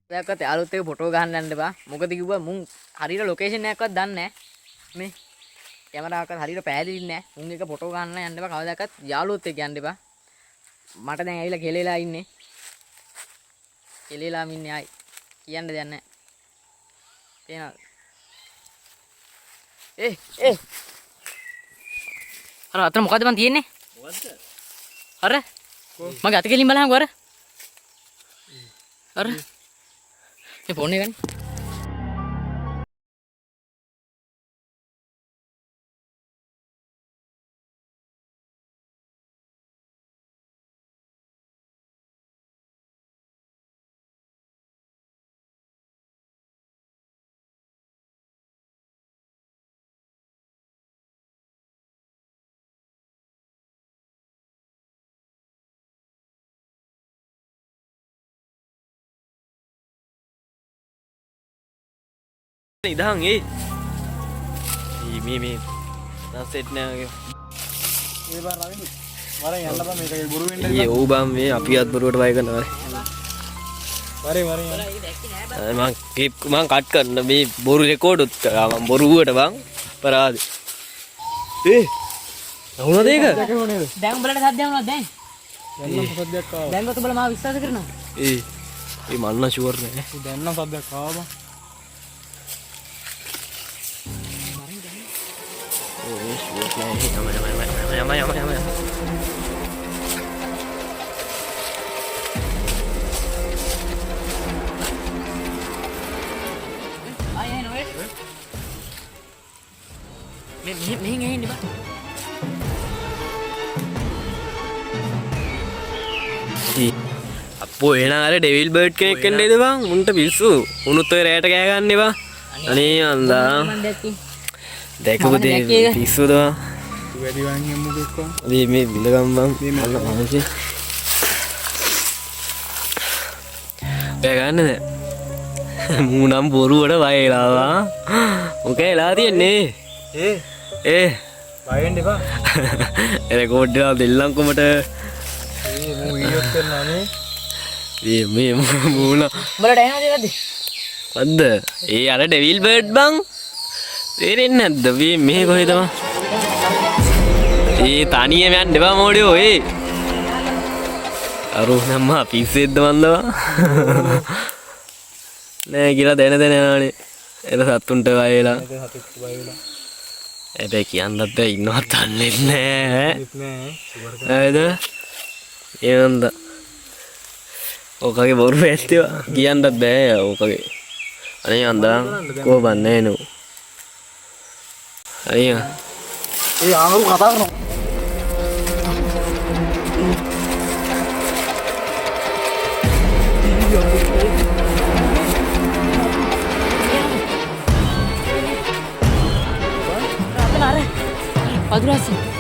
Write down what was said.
දැක්කත් යාළුවොත් එක්ක ෆොටෝ ගහන්න යන්න එපා. මොකද කිව්වා මුන් හරියට ලොකේෂන් එකක්වත් දන්නේ නැහැ. මේ කැමරාවක්වත් හරියට පැහැදිලි නැහැ. මුන් එක ෆොටෝ ගන්න යන්න එපා. කවදාකවත් යාළුවොත් එක්ක යන්න එපා. මට දැන් ඇවිල්ලා කෙලෙලා ඉන්නේ. කෙලෙලාම ඉන්නේ ආයි. කියන්න දෙයක් නැහැ. තේනවද? අර අතන මොකද්ද මන් තියෙන්නේ? මොකද්ද? අර මගේ අත කෙලින් බලහංකෝ අර. අර මේ ෆෝන් එක ගන්න. ඉදහන් මේ සෙට් නෑ ඕ බම් මේ අපි අත් බොරුවට බය කරනවා මං කට් කරන්න මේ බොරු රෙකෝඩුත් කරා මං බොරුවට බං පරාද නහුණද ඒක දැන් උඹලට සද්දයක් වුණාද දැන්? සද්දයක් ආවා. දැන් ඔත උඹලා මාව විශ්වාස කරනවා? ඒ මන්න ෂුවර් නෑ. දැන් නම් සද්දයක් ආවා බං. මෙහෙන් එන්නේ බා. අපෝ එහෙනම් අර ඩෙවිල් බර්ඩ් කෙනෙක් එන්න නේද බං මුන්ට පිස්සු උනුත් ඔය රැයට කෑ ගන්න එපා අනේ අන්දා දැකපු දේ පිස්සුද බං වැඩි වංගෙ මොකෙක්ද මේ බිලගම් බං අන්න මානසි කෑ ගන්නද මූනම් බොරුවට වයලාවා මොකේ වෙලා තියන්නේ ඒ බයෙන් එපා රෙකෝඩ් එක දෙල්ලන්කොමට මූ වීඩියෝස් කරනවානේ මේ මූණ උඹලට එනවද ඒකද? අද්ද ඒ අර ඩෙවිල් බර්ඩ් බං තේරෙන්නේ නැද්ද මේ කොහෙද බං ඒ තනියම යන්න එපා මොඩියෝ ඒ අරුණම්ම පිස්සෙද්ද මන්දවා නෑ කියලා දැන යනවානේ එල සත්තුන්ට වයලා හැබැයි කියන්නත් බෑ ඉන්නවත් දන්නේ නෑ නේද ඒනන්ද ඕකගේ බොරු ඇත්තේවා කියන්නත් බෑ ඕකගේ අනේ අන්දා කෝ බන්නේ නෝ අයියා ඒ ආනරු කතා කරනවා අතන අර පදුරාසි